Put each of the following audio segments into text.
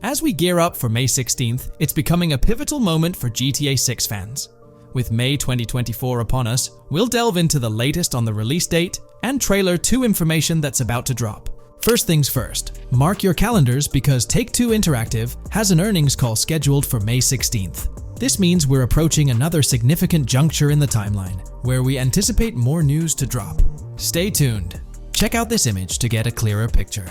As we gear up for May 16th, it's becoming a pivotal moment for GTA 6 fans. With May 2024 upon us, we'll delve into the latest on the release date and trailer 2 information that's about to drop. First things first, mark your calendars because Take-Two Interactive has an earnings call scheduled for May 16th. This means we're approaching another significant juncture in the timeline, where we anticipate more news to drop. Stay tuned. Check out this image to get a clearer picture.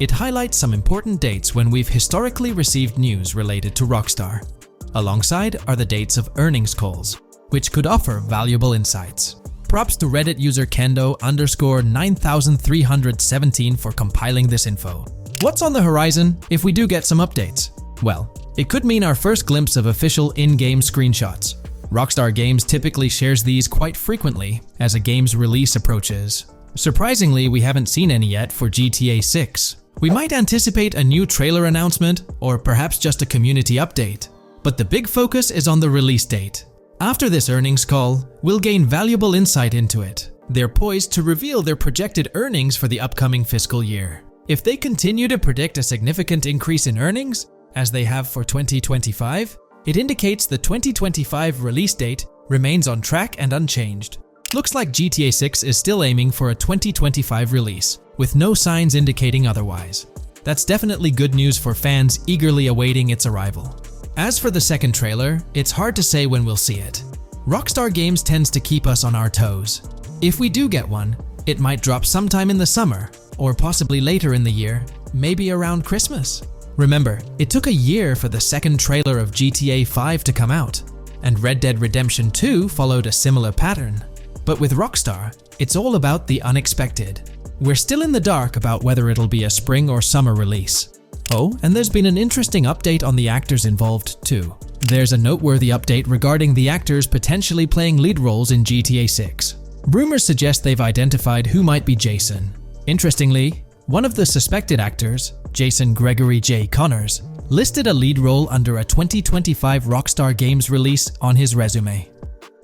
It highlights some important dates when we've historically received news related to Rockstar. Alongside are the dates of earnings calls, which could offer valuable insights. Props to Reddit user Kendo_9317 for compiling this info. What's on the horizon if we do get some updates? Well, it could mean our first glimpse of official in-game screenshots. Rockstar Games typically shares these quite frequently as a game's release approaches. Surprisingly, we haven't seen any yet for GTA 6. We might anticipate a new trailer announcement or perhaps just a community update. But the big focus is on the release date. After this earnings call, we'll gain valuable insight into it. They're poised to reveal their projected earnings for the upcoming fiscal year. If they continue to predict a significant increase in earnings, as they have for 2025, it indicates the 2025 release date remains on track and unchanged. Looks like GTA 6 is still aiming for a 2025 release, with no signs indicating otherwise. That's definitely good news for fans eagerly awaiting its arrival. As for the second trailer, it's hard to say when we'll see it. Rockstar Games tends to keep us on our toes. If we do get one, it might drop sometime in the summer, or possibly later in the year, maybe around Christmas. Remember, it took a year for the second trailer of GTA 5 to come out, and Red Dead Redemption 2 followed a similar pattern. But with Rockstar, it's all about the unexpected. We're still in the dark about whether it'll be a spring or summer release. Oh, and there's been an interesting update on the actors involved too. There's a noteworthy update regarding the actors potentially playing lead roles in GTA 6. Rumors suggest they've identified who might be Jason. Interestingly, one of the suspected actors, Jason Gregory J. Connors, listed a lead role under a 2025 Rockstar Games release on his resume.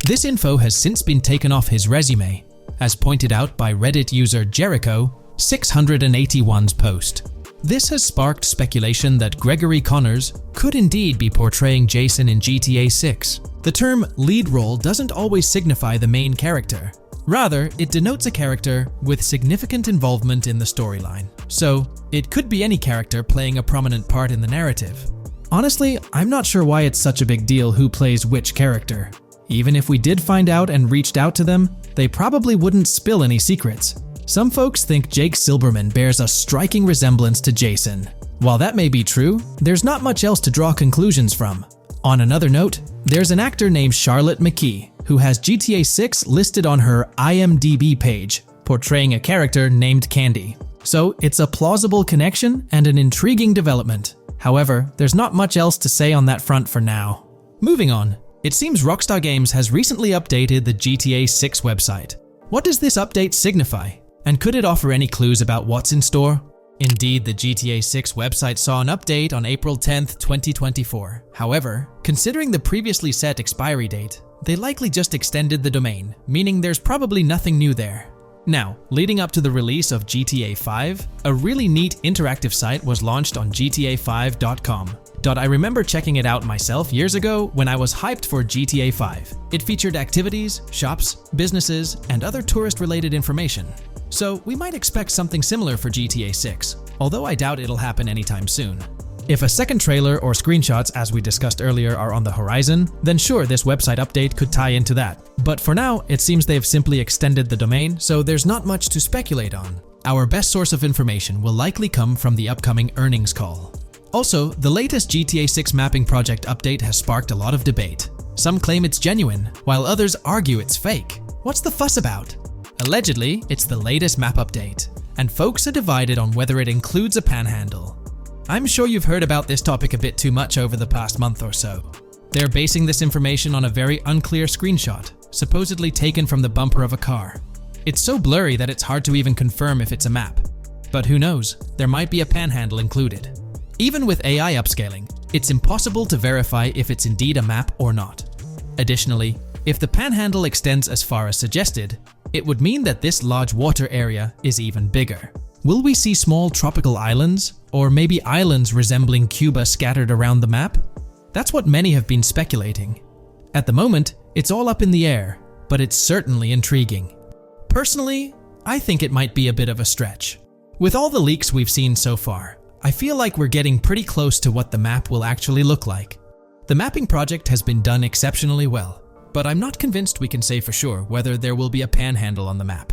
This info has since been taken off his resume, as pointed out by Reddit user Jericho681's post. This has sparked speculation that Gregory Connors could indeed be portraying Jason in GTA 6. The term lead role doesn't always signify the main character. Rather, it denotes a character with significant involvement in the storyline. So, it could be any character playing a prominent part in the narrative. Honestly, I'm not sure why it's such a big deal who plays which character. Even if we did find out and reached out to them, they probably wouldn't spill any secrets. Some folks think Jake Silberman bears a striking resemblance to Jason. While that may be true, there's not much else to draw conclusions from. On another note, there's an actor named Charlotte McKee who has GTA 6 listed on her IMDb page, portraying a character named Candy. So it's a plausible connection and an intriguing development. However, there's not much else to say on that front for now. Moving on, it seems Rockstar Games has recently updated the GTA 6 website. What does this update signify? And could it offer any clues about what's in store? Indeed, the GTA 6 website saw an update on April 10th, 2024. However, considering the previously set expiry date, they likely just extended the domain, meaning there's probably nothing new there. Now, leading up to the release of GTA 5, a really neat interactive site was launched on GTA5.com. I remember checking it out myself years ago when I was hyped for GTA 5. It featured activities, shops, businesses, and other tourist-related information. So we might expect something similar for GTA 6, although I doubt it'll happen anytime soon. If a second trailer or screenshots, as we discussed earlier, are on the horizon, then sure, this website update could tie into that. But for now, it seems they've simply extended the domain, so there's not much to speculate on. Our best source of information will likely come from the upcoming earnings call. Also, the latest GTA 6 mapping project update has sparked a lot of debate. Some claim it's genuine, while others argue it's fake. What's the fuss about? Allegedly, it's the latest map update, and folks are divided on whether it includes a panhandle. I'm sure you've heard about this topic a bit too much over the past month or so. They're basing this information on a very unclear screenshot, supposedly taken from the bumper of a car. It's so blurry that it's hard to even confirm if it's a map. But who knows, there might be a panhandle included. Even with AI upscaling, it's impossible to verify if it's indeed a map or not. Additionally, if the panhandle extends as far as suggested, it would mean that this large water area is even bigger. Will we see small tropical islands Or maybe islands resembling Cuba scattered around the map? That's what many have been speculating. At the moment, it's all up in the air, but it's certainly intriguing. Personally, I think it might be a bit of a stretch. With all the leaks we've seen so far, I feel like we're getting pretty close to what the map will actually look like. The mapping project has been done exceptionally well, but I'm not convinced we can say for sure whether there will be a panhandle on the map.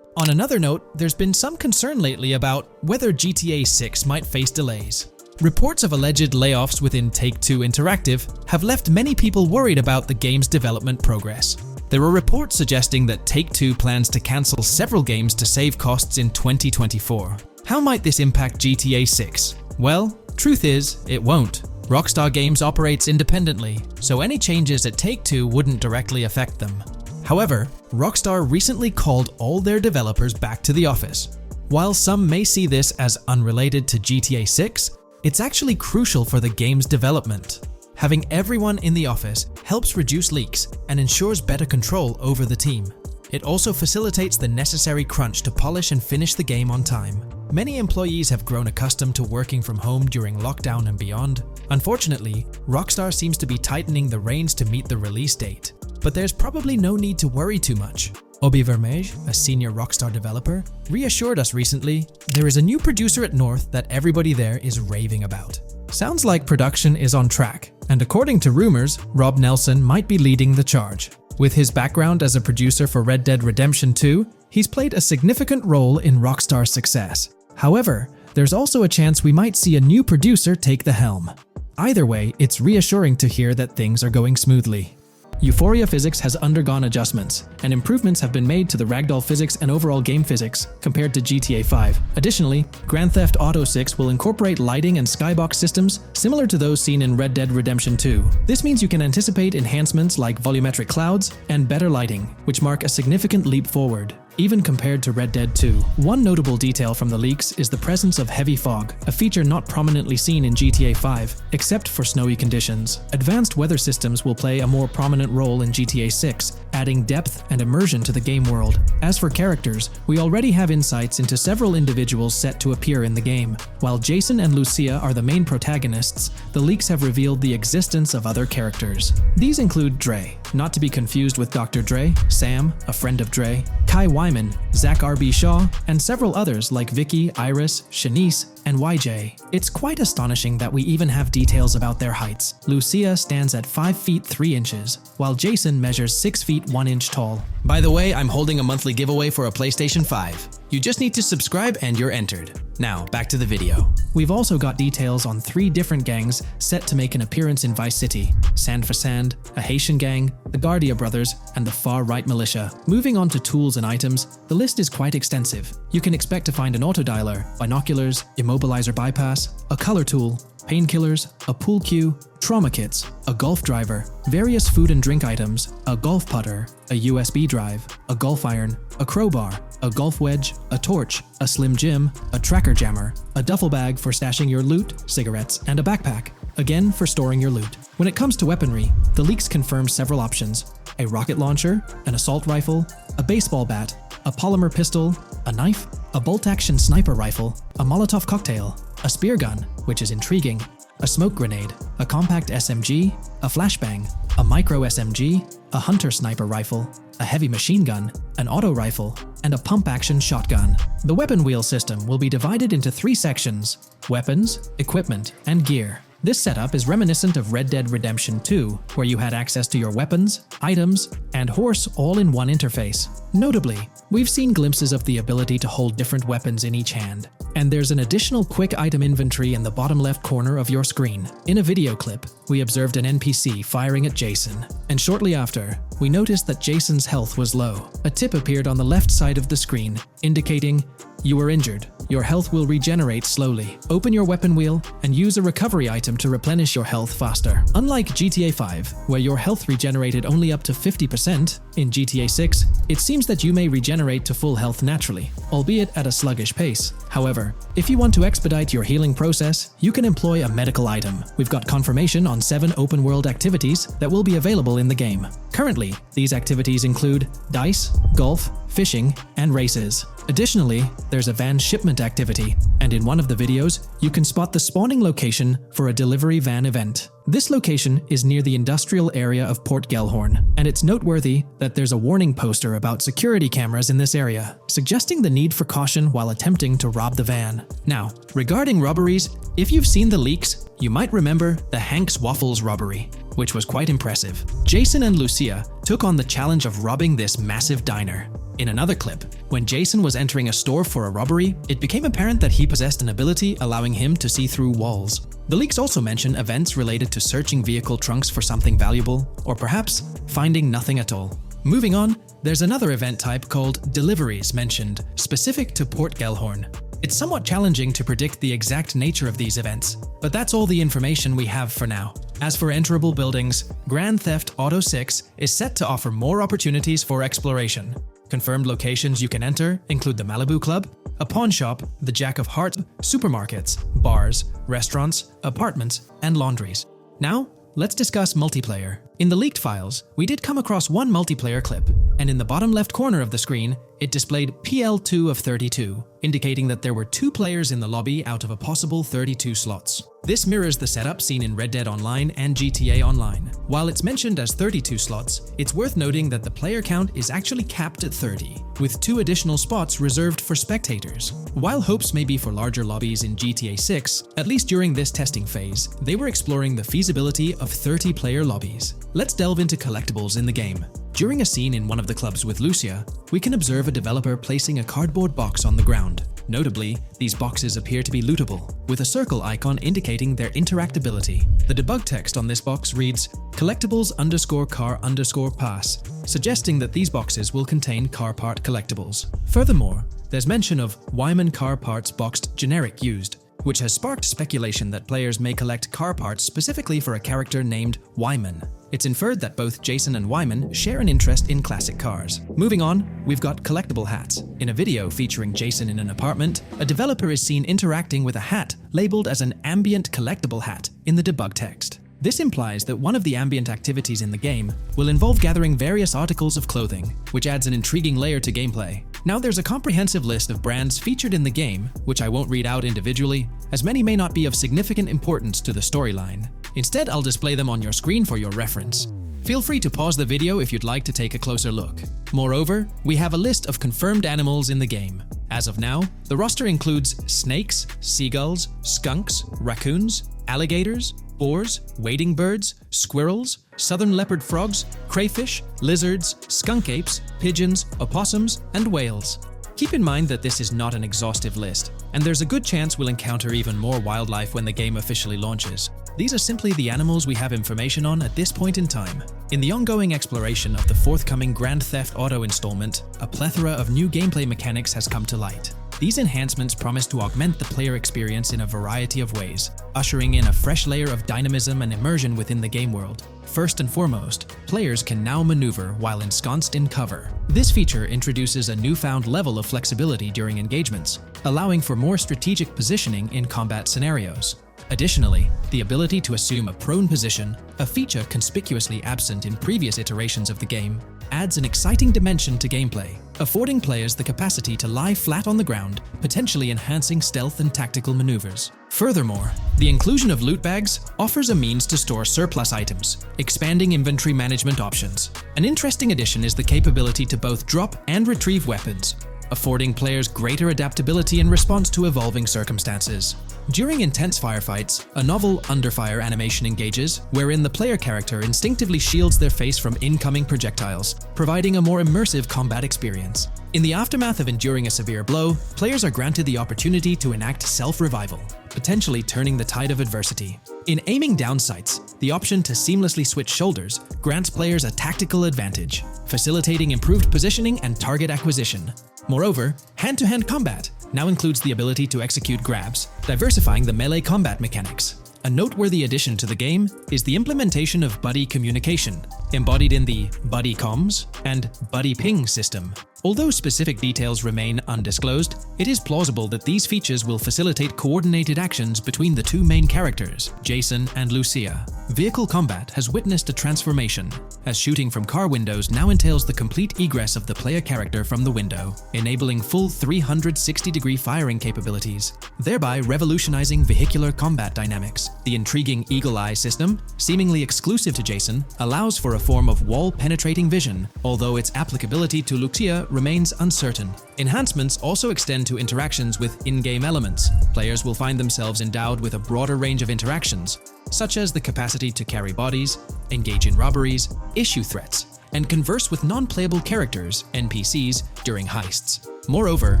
On another note, there's been some concern lately about whether GTA 6 might face delays. Reports of alleged layoffs within Take-Two Interactive have left many people worried about the game's development progress. There are reports suggesting that Take-Two plans to cancel several games to save costs in 2024. How might this impact GTA 6? Well, truth is, it won't. Rockstar Games operates independently, so any changes at Take-Two wouldn't directly affect them. However, Rockstar recently called all their developers back to the office. While some may see this as unrelated to GTA 6, it's actually crucial for the game's development. Having everyone in the office helps reduce leaks and ensures better control over the team. It also facilitates the necessary crunch to polish and finish the game on time. Many employees have grown accustomed to working from home during lockdown and beyond. Unfortunately, Rockstar seems to be tightening the reins to meet the release date. But there's probably no need to worry too much. Obi Vermeij, a senior Rockstar developer, reassured us recently there is a new producer at North that everybody there is raving about. Sounds like production is on track, and according to rumors, Rob Nelson might be leading the charge. With his background as a producer for Red Dead Redemption 2, he's played a significant role in Rockstar's success. However, there's also a chance we might see a new producer take the helm. Either way, it's reassuring to hear that things are going smoothly. Euphoria physics has undergone adjustments, and improvements have been made to the ragdoll physics and overall game physics compared to GTA 5. Additionally, Grand Theft Auto 6 will incorporate lighting and skybox systems similar to those seen in Red Dead Redemption 2. This means you can anticipate enhancements like volumetric clouds and better lighting, which mark a significant leap forward, even compared to Red Dead 2. One notable detail from the leaks is the presence of heavy fog, a feature not prominently seen in GTA 5, except for snowy conditions. Advanced weather systems will play a more prominent role in GTA 6, adding depth and immersion to the game world. As for characters, we already have insights into several individuals set to appear in the game. While Jason and Lucia are the main protagonists, the leaks have revealed the existence of other characters. These include Dre, not to be confused with Dr. Dre, Sam, a friend of Dre, Kai Wyman, Zach R.B. Shaw, and several others like Vicky, Iris, Shanice, and YJ. It's quite astonishing that we even have details about their heights. Lucia stands at 5 feet 3 inches, while Jason measures 6 feet 1 inch tall. By the way, I'm holding a monthly giveaway for a PlayStation 5. You just need to subscribe and you're entered. Now, back to the video. We've also got details on 3 different gangs set to make an appearance in Vice City: Sand for Sand, a Haitian gang, the Guardia Brothers, and the Far-Right Militia. Moving on to tools and items, the list is quite extensive. You can expect to find an autodialer, binoculars, immobilizer bypass, a color tool, painkillers, a pool cue, trauma kits, a golf driver, various food and drink items, a golf putter, a USB drive, a golf iron, a crowbar, a golf wedge, a torch, a slim jim, a tracker jammer, a duffel bag for stashing your loot, cigarettes, and a backpack, again for storing your loot. When it comes to weaponry, the leaks confirm several options: a rocket launcher, an assault rifle, a baseball bat, a polymer pistol, a knife, a bolt-action sniper rifle, a Molotov cocktail, a spear gun, which is intriguing, a smoke grenade, a compact SMG, a flashbang, a micro SMG, a hunter sniper rifle, a heavy machine gun, an auto rifle, and a pump-action shotgun. The weapon wheel system will be divided into 3 sections: weapons, equipment, and gear. This setup is reminiscent of Red Dead Redemption 2, where you had access to your weapons, items, and horse all in one interface. Notably, we've seen glimpses of the ability to hold different weapons in each hand, and there's an additional quick item inventory in the bottom left corner of your screen. In a video clip, we observed an NPC firing at Jason, and shortly after, we noticed that Jason's health was low. A tip appeared on the left side of the screen, indicating, "You were injured. Your health will regenerate slowly. Open your weapon wheel and use a recovery item to replenish your health faster." Unlike GTA 5, where your health regenerated only up to 50%, in GTA 6, it seems that you may regenerate to full health naturally, albeit at a sluggish pace. However, if you want to expedite your healing process, you can employ a medical item. We've got confirmation on 7 open-world activities that will be available in the game. Currently, these activities include dice, golf, fishing, and races. Additionally, there's a van shipment activity, and in one of the videos, you can spot the spawning location for a delivery van event. This location is near the industrial area of Port Gellhorn, and it's noteworthy that there's a warning poster about security cameras in this area, suggesting the need for caution while attempting to rob the van. Now, regarding robberies, if you've seen the leaks, you might remember the Hank's Waffles robbery, which was quite impressive. Jason and Lucia took on the challenge of robbing this massive diner. In another clip, when Jason was entering a store for a robbery, it became apparent that he possessed an ability allowing him to see through walls. The leaks also mention events related to searching vehicle trunks for something valuable, or perhaps finding nothing at all. Moving on, there's another event type called deliveries mentioned, specific to Port Gellhorn. It's somewhat challenging to predict the exact nature of these events, but that's all the information we have for now. As for enterable buildings, Grand Theft Auto 6 is set to offer more opportunities for exploration. Confirmed locations you can enter include the Malibu Club, a pawn shop, the Jack of Hearts, supermarkets, bars, restaurants, apartments, and laundries. Now, let's discuss multiplayer. In the leaked files, we did come across one multiplayer clip, and in the bottom left corner of the screen, it displayed PL2 of 32, indicating that there were 2 players in the lobby out of a possible 32 slots. This mirrors the setup seen in Red Dead Online and GTA Online. While it's mentioned as 32 slots, it's worth noting that the player count is actually capped at 30, with 2 additional spots reserved for spectators. While hopes may be for larger lobbies in GTA 6, at least during this testing phase, they were exploring the feasibility of 30-player lobbies. Let's delve into collectibles in the game. During a scene in one of the clubs with Lucia, we can observe a developer placing a cardboard box on the ground. Notably, these boxes appear to be lootable, with a circle icon indicating their interactability. The debug text on this box reads collectibles_car_pass, suggesting that these boxes will contain car part collectibles. Furthermore, there's mention of Wyman car parts boxed generic used, which has sparked speculation that players may collect car parts specifically for a character named Wyman. It's inferred that both Jason and Wyman share an interest in classic cars. Moving on, we've got collectible hats. In a video featuring Jason in an apartment, a developer is seen interacting with a hat labeled as an ambient collectible hat in the debug text. This implies that one of the ambient activities in the game will involve gathering various articles of clothing, which adds an intriguing layer to gameplay. Now there's a comprehensive list of brands featured in the game, which I won't read out individually, as many may not be of significant importance to the storyline. Instead, I'll display them on your screen for your reference. Feel free to pause the video if you'd like to take a closer look. Moreover, we have a list of confirmed animals in the game. As of now, the roster includes snakes, seagulls, skunks, raccoons, alligators, boars, wading birds, squirrels, southern leopard frogs, crayfish, lizards, skunk apes, pigeons, opossums, and whales. Keep in mind that this is not an exhaustive list, and there's a good chance we'll encounter even more wildlife when the game officially launches. These are simply the animals we have information on at this point in time. In the ongoing exploration of the forthcoming Grand Theft Auto installment, a plethora of new gameplay mechanics has come to light. These enhancements promise to augment the player experience in a variety of ways, ushering in a fresh layer of dynamism and immersion within the game world. First and foremost, players can now maneuver while ensconced in cover. This feature introduces a newfound level of flexibility during engagements, allowing for more strategic positioning in combat scenarios. Additionally, the ability to assume a prone position, a feature conspicuously absent in previous iterations of the game, adds an exciting dimension to gameplay, affording players the capacity to lie flat on the ground, potentially enhancing stealth and tactical maneuvers. Furthermore, the inclusion of loot bags offers a means to store surplus items, expanding inventory management options. An interesting addition is the capability to both drop and retrieve weapons, affording players greater adaptability in response to evolving circumstances. During intense firefights, a novel under-fire animation engages, wherein the player character instinctively shields their face from incoming projectiles, providing a more immersive combat experience. In the aftermath of enduring a severe blow, players are granted the opportunity to enact self-revival, potentially turning the tide of adversity. In aiming down sights, the option to seamlessly switch shoulders grants players a tactical advantage, facilitating improved positioning and target acquisition. Moreover, hand-to-hand combat now includes the ability to execute grabs, diversifying the melee combat mechanics. A noteworthy addition to the game is the implementation of buddy communication, embodied in the Buddy Comms and Buddy Ping system. Although specific details remain undisclosed, it is plausible that these features will facilitate coordinated actions between the two main characters, Jason and Lucia. vehicle combat has witnessed a transformation, as shooting from car windows now entails the complete egress of the player character from the window, enabling full 360-degree firing capabilities, thereby revolutionizing vehicular combat dynamics. The intriguing Eagle Eye system, seemingly exclusive to Jason, allows for a form of wall-penetrating vision, although its applicability to Lucia remains uncertain. Enhancements also extend to interactions with in-game elements. Players will find themselves endowed with a broader range of interactions, such as the capacity to carry bodies, engage in robberies, issue threats, and converse with non-playable characters, NPCs, during heists. Moreover,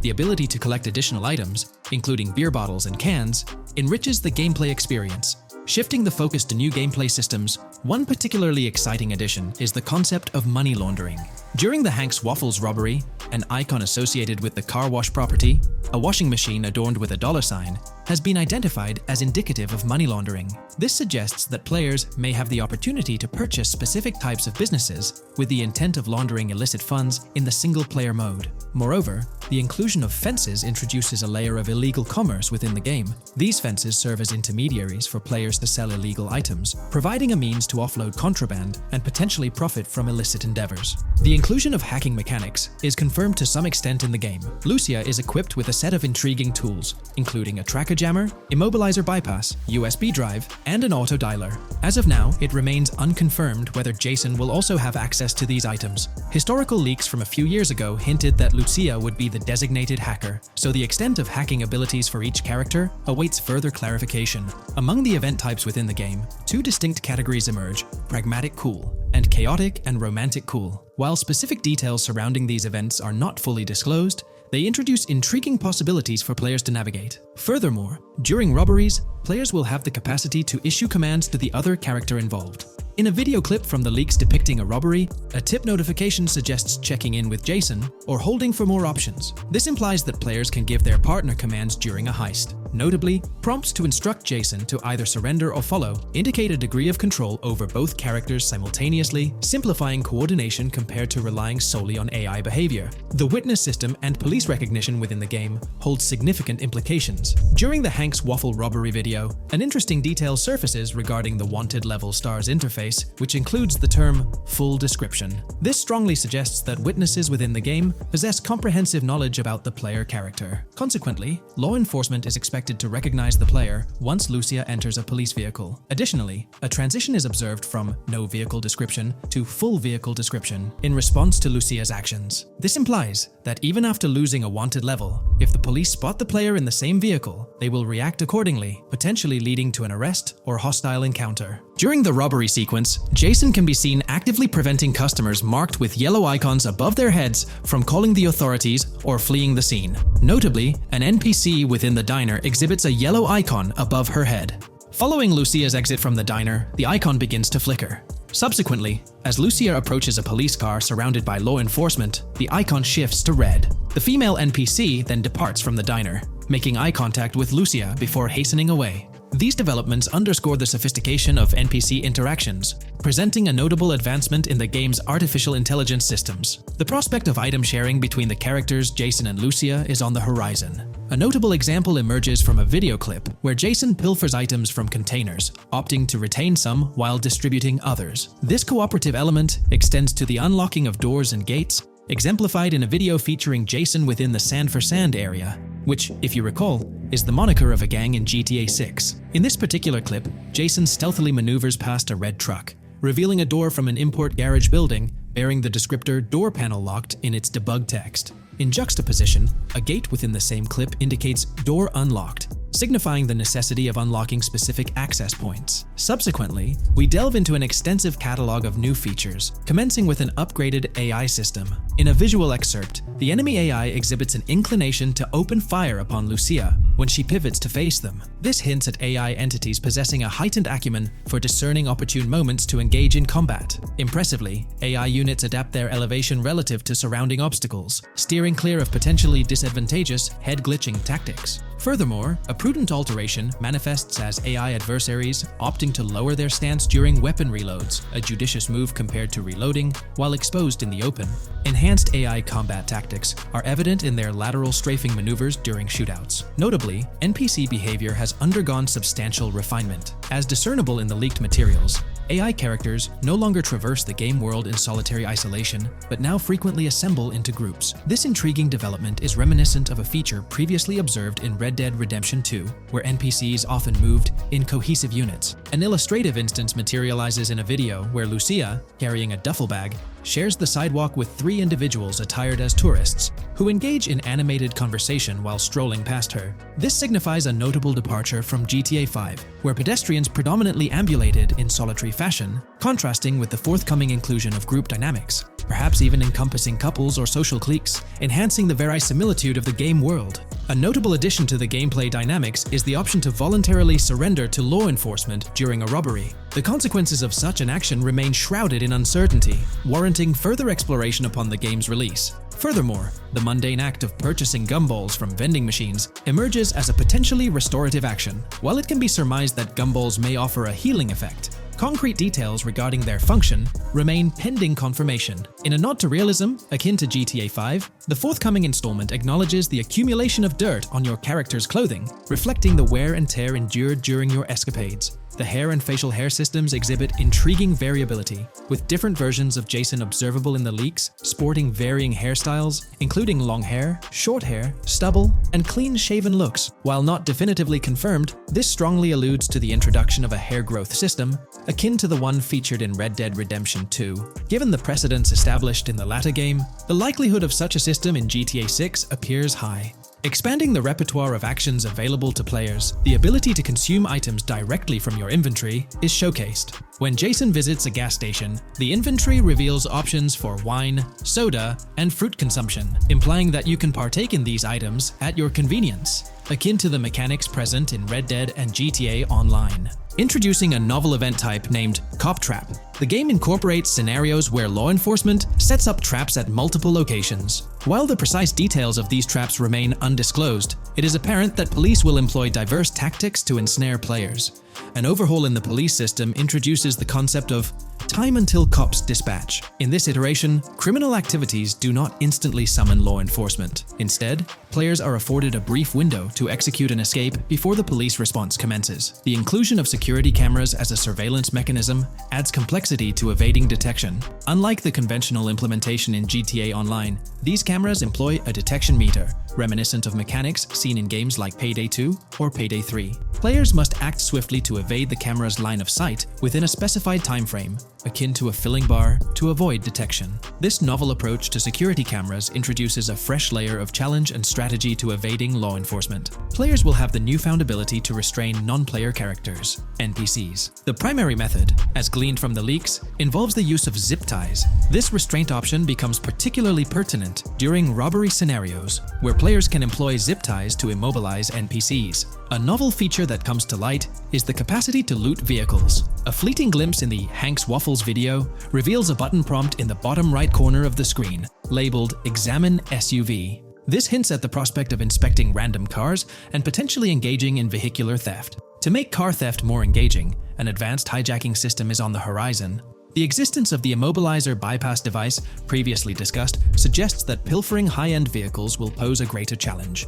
the ability to collect additional items, including beer bottles and cans, enriches the gameplay experience. Shifting the focus to new gameplay systems, one particularly exciting addition is the concept of money laundering. During the Hank's Waffles robbery, an icon associated with the car wash property, a washing machine adorned with a dollar sign, has been identified as indicative of money laundering. This suggests that players may have the opportunity to purchase specific types of businesses with the intent of laundering illicit funds in the single-player mode. Moreover, the inclusion of fences introduces a layer of illegal commerce within the game. These fences serve as intermediaries for players to sell illegal items, providing a means to offload contraband and potentially profit from illicit endeavors. The inclusion of hacking mechanics is confirmed to some extent in the game. Lucia is equipped with a set of intriguing tools, including a tracker jammer, immobilizer bypass, USB drive, and an auto dialer. As of now, it remains unconfirmed whether Jason will also have access to these items. Historical leaks from a few years ago hinted that Lucia would be the designated hacker, so the extent of hacking abilities for each character awaits further clarification. Among the event types within the game, two distinct categories emerge: pragmatic cool and chaotic and romantic cool. While specific details surrounding these events are not fully disclosed, they introduce intriguing possibilities for players to navigate. Furthermore, during robberies, players will have the capacity to issue commands to the other character involved. In a video clip from the leaks depicting a robbery, a tip notification suggests checking in with Jason or holding for more options. This implies that players can give their partner commands during a heist. Notably, prompts to instruct Jason to either surrender or follow indicate a degree of control over both characters simultaneously, simplifying coordination compared to relying solely on AI behavior. The witness system and police recognition within the game hold significant implications. During the Hank's Waffle robbery video, an interesting detail surfaces regarding the wanted level stars interface, which includes the term full description. This strongly suggests that witnesses within the game possess comprehensive knowledge about the player character. Consequently, law enforcement is expected to recognize the player once Lucia enters a police vehicle. Additionally, a transition is observed from no vehicle description to full vehicle description in response to Lucia's actions. This implies that even after losing a wanted level, if the police spot the player in the same vehicle, they will react accordingly, potentially leading to an arrest or hostile encounter. During the robbery sequence, Jason can be seen actively preventing customers marked with yellow icons above their heads from calling the authorities or fleeing the scene. Notably, an NPC within the diner exhibits a yellow icon above her head. Following Lucia's exit from the diner, the icon begins to flicker. Subsequently, as Lucia approaches a police car surrounded by law enforcement, the icon shifts to red. The female NPC then departs from the diner, making eye contact with Lucia before hastening away. These developments underscore the sophistication of NPC interactions, presenting a notable advancement in the game's artificial intelligence systems. The prospect of item sharing between the characters Jason and Lucia is on the horizon. A notable example emerges from a video clip where Jason pilfers items from containers, opting to retain some while distributing others. This cooperative element extends to the unlocking of doors and gates, exemplified in a video featuring Jason within the Sand for Sand area, which, if you recall, is the moniker of a gang in GTA 6. In this particular clip, Jason stealthily maneuvers past a red truck, revealing a door from an import garage building bearing the descriptor "door panel locked" in its debug text. In juxtaposition, a gate within the same clip indicates "door unlocked," signifying the necessity of unlocking specific access points. Subsequently, we delve into an extensive catalog of new features, commencing with an upgraded AI system. In a visual excerpt, the enemy AI exhibits an inclination to open fire upon Lucia when she pivots to face them. This hints at AI entities possessing a heightened acumen for discerning opportune moments to engage in combat. Impressively, AI units adapt their elevation relative to surrounding obstacles, steering clear of potentially disadvantageous head-glitching tactics. Furthermore, a prudent alteration manifests as AI adversaries opting to lower their stance during weapon reloads, a judicious move compared to reloading while exposed in the open. Enhanced AI combat tactics are evident in their lateral strafing maneuvers during shootouts. Notably, NPC behavior has undergone substantial refinement. As discernible in the leaked materials, AI characters no longer traverse the game world in solitary isolation, but now frequently assemble into groups. This intriguing development is reminiscent of a feature previously observed in Red Dead Redemption 2, where NPCs often moved in cohesive units. An illustrative instance materializes in a video where Lucia, carrying a duffel bag, shares the sidewalk with 3 individuals attired as tourists, who engage in animated conversation while strolling past her. This signifies a notable departure from GTA 5, where pedestrians predominantly ambulated in solitary fashion, contrasting with the forthcoming inclusion of group dynamics, perhaps even encompassing couples or social cliques, enhancing the verisimilitude of the game world. A notable addition to the gameplay dynamics is the option to voluntarily surrender to law enforcement during a robbery. The consequences of such an action remain shrouded in uncertainty, warranting further exploration upon the game's release. Furthermore, the mundane act of purchasing gumballs from vending machines emerges as a potentially restorative action. While it can be surmised that gumballs may offer a healing effect, concrete details regarding their function remain pending confirmation. In a nod to realism, akin to GTA 5, the forthcoming installment acknowledges the accumulation of dirt on your character's clothing, reflecting the wear and tear endured during your escapades. The hair and facial hair systems exhibit intriguing variability, with different versions of Jason observable in the leaks, sporting varying hairstyles, including long hair, short hair, stubble, and clean-shaven looks. While not definitively confirmed, this strongly alludes to the introduction of a hair growth system, akin to the one featured in Red Dead Redemption 2. Given the precedents established in the latter game, the likelihood of such a system in GTA 6 appears high. Expanding the repertoire of actions available to players, the ability to consume items directly from your inventory is showcased. When Jason visits a gas station, the inventory reveals options for wine, soda, and fruit consumption, implying that you can partake in these items at your convenience, akin to the mechanics present in Red Dead and GTA Online. Introducing a novel event type named Cop Trap, the game incorporates scenarios where law enforcement sets up traps at multiple locations. While the precise details of these traps remain undisclosed, it is apparent that police will employ diverse tactics to ensnare players. An overhaul in the police system introduces the concept of time until cops dispatch. In this iteration, criminal activities do not instantly summon law enforcement. Instead, players are afforded a brief window to execute an escape before the police response commences. The inclusion of security cameras as a surveillance mechanism adds complexity to evading detection. Unlike the conventional implementation in GTA Online, these cameras employ a detection meter, reminiscent of mechanics seen in games like Payday 2 or Payday 3. Players must act swiftly to evade the camera's line of sight within a specified time frame, akin to a filling bar, to avoid detection. This novel approach to security cameras introduces a fresh layer of challenge and strategy to evading law enforcement. Players will have the newfound ability to restrain non-player characters, NPCs. The primary method, as gleaned from the leaks, involves the use of zip ties. This restraint option becomes particularly pertinent during robbery scenarios, where players can employ zip ties to immobilize NPCs. A novel feature that comes to light is the capacity to loot vehicles. A fleeting glimpse in the Hank's Waffles video reveals a button prompt in the bottom right corner of the screen, labeled Examine SUV. This hints at the prospect of inspecting random cars and potentially engaging in vehicular theft. To make car theft more engaging, an advanced hijacking system is on the horizon. The existence of the immobilizer bypass device, previously discussed, suggests that pilfering high-end vehicles will pose a greater challenge.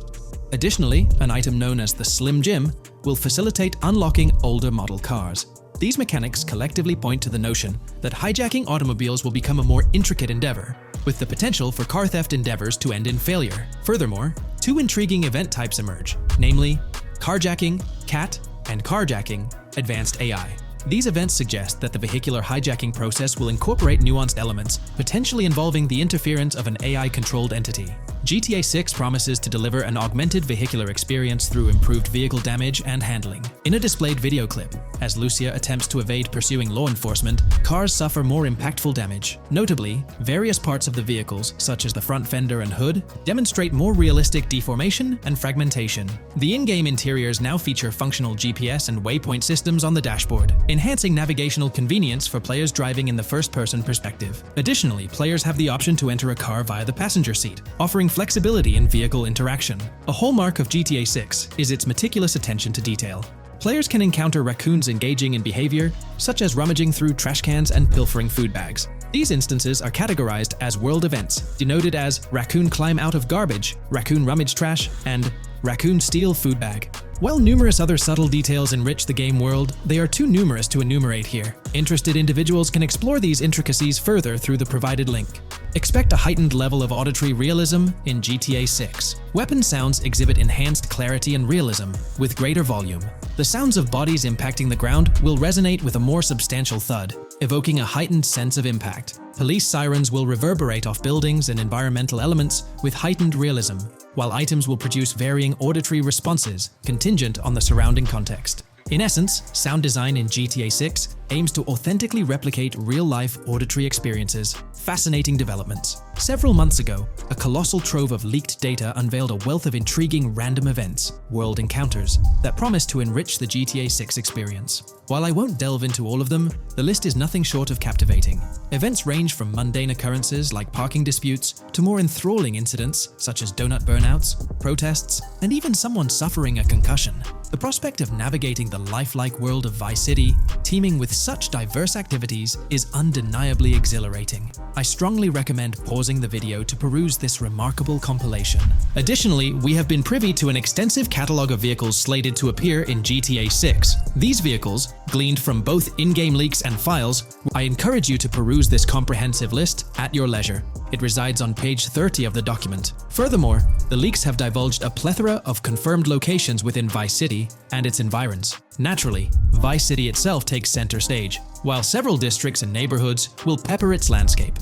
Additionally, an item known as the Slim Jim will facilitate unlocking older model cars. These mechanics collectively point to the notion that hijacking automobiles will become a more intricate endeavor, with the potential for car theft endeavors to end in failure. Furthermore, two intriguing event types emerge, namely carjacking, CAT, and carjacking, advanced AI. These events suggest that the vehicular hijacking process will incorporate nuanced elements, potentially involving the interference of an AI-controlled entity. GTA 6 promises to deliver an augmented vehicular experience through improved vehicle damage and handling. In a displayed video clip, as Lucia attempts to evade pursuing law enforcement, cars suffer more impactful damage. Notably, various parts of the vehicles, such as the front fender and hood, demonstrate more realistic deformation and fragmentation. The in-game interiors now feature functional GPS and waypoint systems on the dashboard, enhancing navigational convenience for players driving in the first-person perspective. Additionally, players have the option to enter a car via the passenger seat, offering flexibility in vehicle interaction. A hallmark of GTA 6 is its meticulous attention to detail. Players can encounter raccoons engaging in behavior, such as rummaging through trash cans and pilfering food bags. These instances are categorized as world events, denoted as raccoon climb out of garbage, raccoon rummage trash, and raccoon steal food bag. While numerous other subtle details enrich the game world, they are too numerous to enumerate here. Interested individuals can explore these intricacies further through the provided link. Expect a heightened level of auditory realism in GTA 6. Weapon sounds exhibit enhanced clarity and realism, with greater volume. The sounds of bodies impacting the ground will resonate with a more substantial thud, evoking a heightened sense of impact. Police sirens will reverberate off buildings and environmental elements with heightened realism, while items will produce varying auditory responses contingent on the surrounding context. In essence, sound design in GTA 6 aims to authentically replicate real-life auditory experiences. Fascinating developments. Several months ago, a colossal trove of leaked data unveiled a wealth of intriguing random events, world encounters, that promise to enrich the GTA 6 experience. While I won't delve into all of them, the list is nothing short of captivating. Events range from mundane occurrences like parking disputes to more enthralling incidents such as donut burnouts, protests, and even someone suffering a concussion. The prospect of navigating the lifelike world of Vice City, teeming with such diverse activities, is undeniably exhilarating. I strongly recommend pausing the video to peruse this remarkable compilation. Additionally, we have been privy to an extensive catalog of vehicles slated to appear in GTA 6. These vehicles, gleaned from both in-game leaks and files, I encourage you to peruse this comprehensive list at your leisure. It resides on page 30 of the document. Furthermore, the leaks have divulged a plethora of confirmed locations within Vice City and its environs. Naturally, Vice City itself takes center stage, while several districts and neighborhoods will pepper its landscape.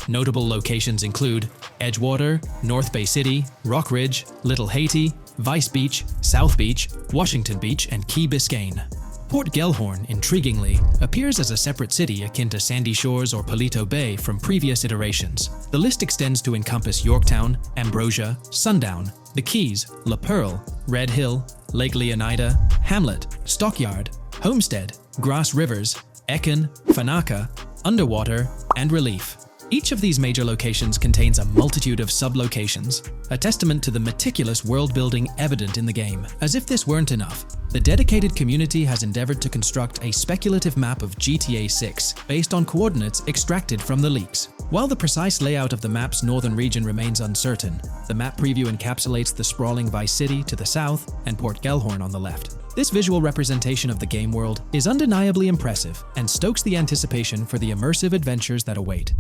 Notable locations include Edgewater, North Bay City, Rock Ridge, Little Haiti, Vice Beach, South Beach, Washington Beach, and Key Biscayne. Port Gellhorn, intriguingly, appears as a separate city akin to Sandy Shores or Palito Bay from previous iterations. The list extends to encompass Yorktown, Ambrosia, Sundown, the Keys, La Pearl, Red Hill, Lake Leonida, Hamlet, Stockyard, Homestead, Grass Rivers, Ekin, Fanaka, Underwater, and Relief. Each of these major locations contains a multitude of sub-locations, a testament to the meticulous world-building evident in the game. As if this weren't enough, the dedicated community has endeavored to construct a speculative map of GTA 6 based on coordinates extracted from the leaks. While the precise layout of the map's northern region remains uncertain, the map preview encapsulates the sprawling Vice City to the south and Port Gellhorn on the left. This visual representation of the game world is undeniably impressive and stokes the anticipation for the immersive adventures that await.